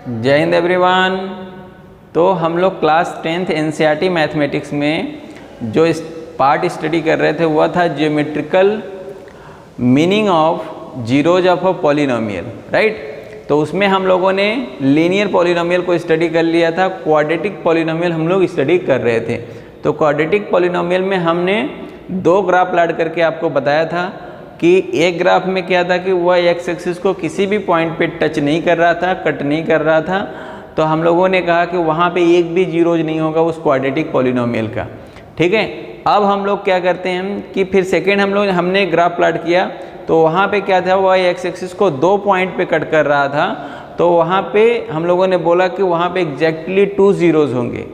जय हिंद एवरीवन। तो हम लोग क्लास 10th एनसीईआरटी मैथमेटिक्स में जो इस पार्ट स्टडी कर रहे थे वह था geometrical meaning of zeros of a polynomial, right. तो उसमें हम लोगों ने लीनियर पॉलिनोमियल को स्टडी कर लिया था, क्वाड्रेटिक पॉलिनोमियल हम लोग स्टडी कर रहे थे। तो क्वाड्रेटिक पॉलिनोमियल में हमने दो ग्राफ प्लॉट करके आपको बताया था कि एक ग्राफ में क्या था कि वह एक्स एक्सिस को किसी भी पॉइंट पे टच नहीं कर रहा था, कट नहीं कर रहा था। तो हम लोगों ने कहा कि वहाँ पे एक भी जीरोज नहीं होगा उस क्वाड्रेटिक पॉलिनोमियल का, ठीक है। अब हम लोग क्या करते हैं कि फिर सेकेंड हमने ग्राफ प्लॉट किया तो वहाँ पे क्या था, वह एक्स एक्सिस को दो पॉइंट पे कट कर रहा था। तो वहाँ पे हम लोगों ने बोला कि वहाँ पे एग्जैक्टली 2 जीरोज होंगे,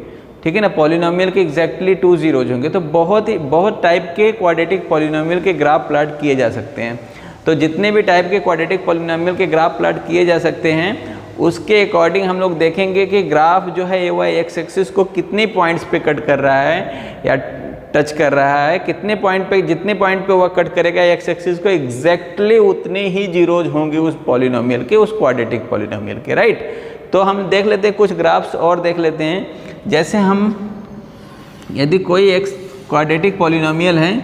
ठीक है ना। पॉलिनोमियल के एग्जैक्टली 2 जीरोज होंगे। तो बहुत टाइप के क्वाड्रेटिक पॉलिनोमियल के ग्राफ प्लॉट किए जा सकते हैं। तो जितने भी टाइप के क्वाड्रेटिक पॉलिनोमियल के ग्राफ प्लॉट किए जा सकते हैं उसके अकॉर्डिंग हम लोग देखेंगे कि ग्राफ जो है वह एक्स एक्सिस को कितने पॉइंट्स पे कट कर रहा है या टच कर रहा है, कितने पॉइंट पे, जितने पॉइंट पे वह कट करेगा एक्स एक्सिस को एग्जैक्टली उतने ही जीरोज होंगे उस पॉलिनोमियल के, उस क्वाड्रेटिक पॉलिनोमियल के, राइट। तो हम देख लेते हैं कुछ ग्राफ्स और देख लेते हैं। जैसे हम यदि कोई एक क्वाड्रेटिक पॉलिनोमियल है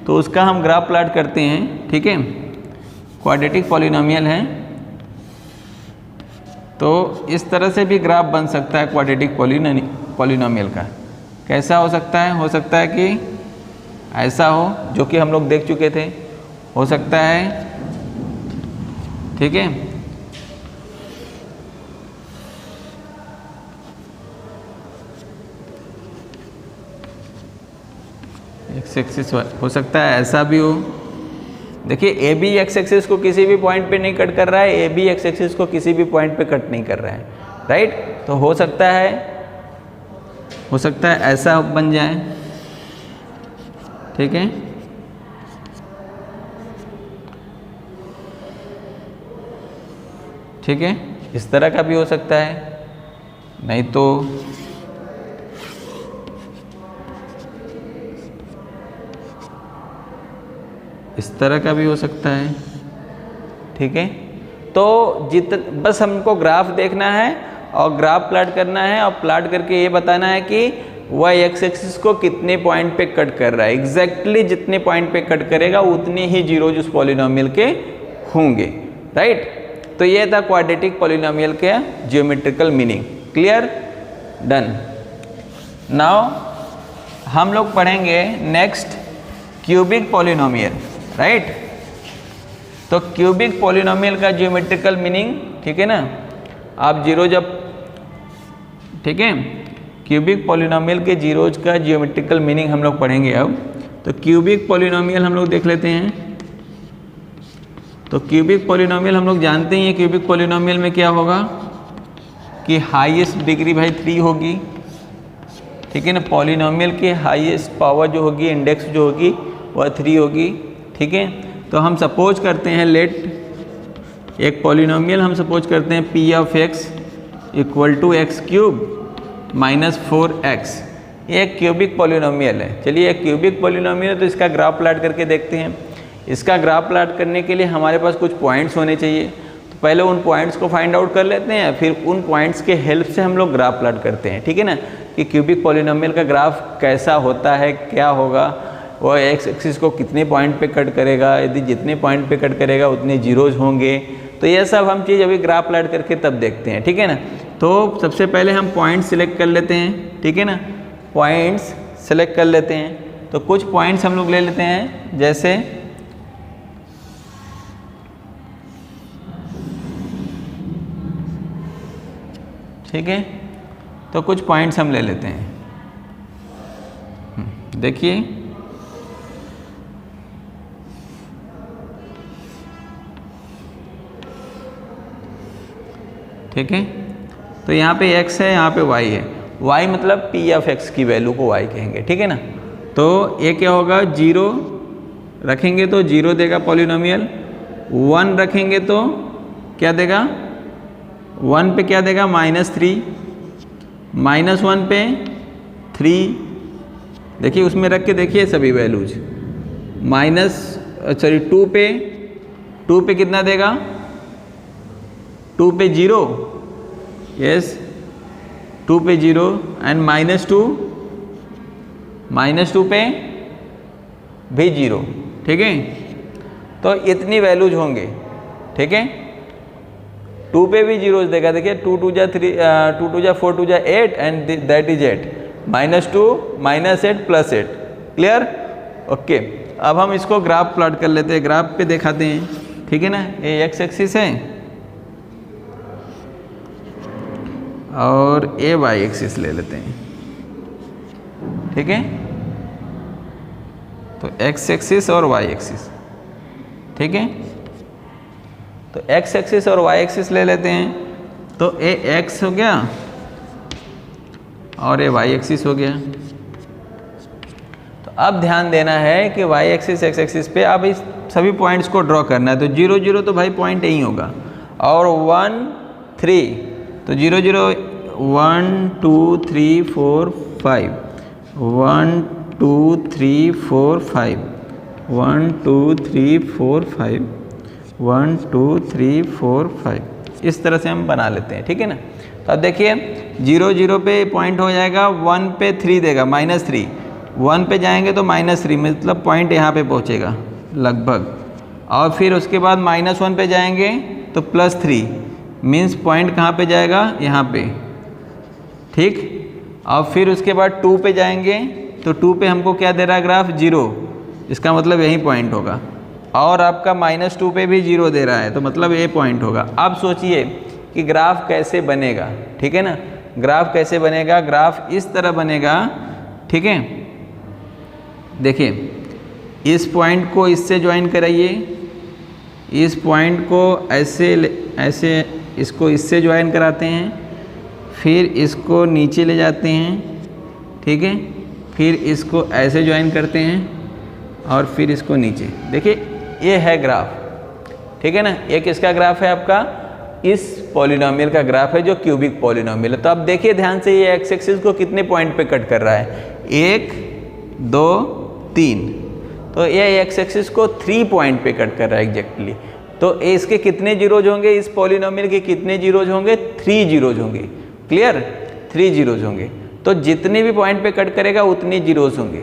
तो उसका हम ग्राफ प्लॉट करते हैं, ठीक है। क्वाड्रेटिक पॉलिनोमियल है तो इस तरह से भी ग्राफ बन सकता है क्वाड्रेटिक पॉलिनोमियल का। कैसा हो सकता है? हो सकता है कि ऐसा हो, जो कि हम लोग देख चुके थे। हो सकता है, ठीक है, एक्स एक्सिस हो सकता है, ऐसा भी हो। देखिए ए बी एक्स एक्सिस को किसी भी पॉइंट पे नहीं कट कर रहा है, ए बी एक्स एक्सिस को किसी भी पॉइंट पे कट नहीं कर रहा है, राइट। तो हो सकता है ऐसा बन जाए, ठीक है। ठीक है, इस तरह का भी हो सकता है, नहीं तो इस तरह का भी हो सकता है, ठीक है। तो बस हमको ग्राफ देखना है और ग्राफ प्लॉट करना है और प्लॉट करके ये बताना है कि वह एक्स एक्सिस को कितने पॉइंट पे कट कर रहा है। एग्जैक्टली जितने पॉइंट पे कट करेगा उतने ही जीरोज उस पॉलिनोमियल के होंगे, राइट। तो ये था क्वाड्रेटिक पॉलिनोमियल के geometrical meaning. Clear? Done. Now हम लोग पढ़ेंगे नेक्स्ट क्यूबिक पॉलिनोमियल, राइट। तो क्यूबिक पॉलिनोमियल का ज्योमेट्रिकल मीनिंग, ठीक है ना। आप जीरोज अब, ठीक है, क्यूबिक पॉलिनोमियल के जीरोज का ज्योमेट्रिकल मीनिंग हम लोग पढ़ेंगे अब। तो क्यूबिक पॉलिनोमियल हम लोग देख लेते हैं। तो क्यूबिक पॉलिनोमियल हम लोग जानते ही हैं, क्यूबिक पॉलिनोमियल में क्या होगा कि हाईएस्ट डिग्री भाई 3 होगी, ठीक है ना। पॉलिनोमियल की हाईएस्ट पावर जो होगी, इंडेक्स जो होगी वह 3 होगी, ठीक है। तो हम सपोज करते हैं, लेट एक पॉलिनोमियल हम सपोज करते हैं P of X equal to X cube minus 4x। ये एक क्यूबिक पॉलिनोमियल है। चलिए एक क्यूबिक पॉलिनोमियल है तो इसका ग्राफ प्लॉट करके देखते हैं। इसका ग्राफ प्लॉट करने के लिए हमारे पास कुछ पॉइंट्स होने चाहिए। तो पहले उन पॉइंट्स को फाइंड आउट कर लेते हैं, फिर उन पॉइंट्स के हेल्प से हम लोग ग्राफ प्लॉट करते हैं, ठीक है ना। कि क्यूबिक पॉलिनोमियल का ग्राफ कैसा होता है, क्या होगा, वह एक्स एक्सिस को कितने पॉइंट पे कट करेगा, यदि जितने पॉइंट पे कट करेगा उतने जीरोज होंगे। तो ये सब हम चीज़ अभी ग्राफ प्लॉट करके तब देखते हैं, ठीक है ना। तो सबसे पहले हम पॉइंट्स सिलेक्ट कर लेते हैं, ठीक है ना। पॉइंट्स सिलेक्ट कर लेते हैं। तो कुछ पॉइंट्स हम लोग ले लेते हैं, जैसे ठीक है। तो कुछ पॉइंट्स हम ले लेते हैं। देखिए ठीक है। तो यहाँ पे x है, यहाँ पे y है। y मतलब p ऑफ x की वैल्यू को y कहेंगे, ठीक है ना। तो ये क्या होगा, 0 रखेंगे तो 0 देगा पॉलिनोमियल, 1 रखेंगे तो क्या देगा, 1 पे क्या देगा, -3, -1 पे 3। देखिए उसमें रख के देखिए सभी वैल्यूज, टू पे कितना देगा, 2 पे 0, यस 2 पे 0 एंड -2 पे भी 0, ठीक है। तो इतनी वैल्यूज होंगे, ठीक है। 2 पे भी जीरोज देगा, देखिए 2 2 जा 3, 2 2 जा 4 2 जा 8 and that is 8, -2 -8 +8, clear, okay. अब हम इसको ग्राफ प्लॉट कर लेते हैं, ग्राफ पे दिखाते हैं, ठीक है ना। ये एक्स एक्सिस है और ये वाई एक्सिस ले लेते हैं, ठीक है। तो एक्स एक्सिस और वाई एक्सिस, ठीक है। तो एक्स एक्सिस और वाई एक्सिस ले लेते हैं, तो ये एक्स हो गया और ये वाई एक्सिस हो गया। तो अब ध्यान देना है कि वाई एक्सिस एक्स एक्सिस पे अब इस सभी पॉइंट्स को ड्रॉ करना है। तो 0 0 तो भाई पॉइंट यही होगा, और 1 3, तो 0 0 1 2 3 4 5 1 2 3 4 5 1 2 3 4 5 1 2 3 4 5, इस तरह से हम बना लेते हैं, ठीक है ना। तो अब देखिए 0 0 पे पॉइंट हो जाएगा, 1 पे 3 देगा -3, 1 पे जाएंगे तो -3, मतलब पॉइंट यहाँ पे पहुँचेगा लगभग, और फिर उसके बाद -1 पे जाएंगे तो +3, मीन्स पॉइंट कहाँ पे जाएगा, यहाँ पे, ठीक। और फिर उसके बाद 2 पे जाएंगे तो 2 पे हमको क्या दे रहा है ग्राफ, 0, इसका मतलब यही पॉइंट होगा। और आपका -2 पे भी 0 दे रहा है, तो मतलब ये पॉइंट होगा। अब सोचिए कि ग्राफ कैसे बनेगा, ठीक है ना। ग्राफ कैसे बनेगा, ग्राफ इस तरह बनेगा, ठीक है। देखिए इस पॉइंट को इससे ज्वाइन कराइए, इस पॉइंट को ऐसे इसको इससे ज्वाइन कराते हैं, फिर इसको नीचे ले जाते हैं, ठीक है। फिर इसको ऐसे ज्वाइन करते हैं और फिर इसको नीचे। देखिए ये है ग्राफ, ठीक है ना। ये किसका ग्राफ है, आपका इस पॉलिनोमियल का ग्राफ है जो क्यूबिक पॉलिनोमियल है। तो अब देखिए ध्यान से, ये एक्स एक्सिस को कितने पॉइंट पे कट कर रहा है, 1 2 3, तो ये एक्स एक्सिस को 3 पॉइंट पे कट कर रहा है एग्जैक्टली। तो इसके कितने जीरोज होंगे, इस पॉलिनोमियल के कितने जीरोज होंगे, 3 जीरोज होंगे, क्लियर, 3 जीरोज होंगे। तो जितने भी पॉइंट पे कट करेगा उतने जीरोज होंगे।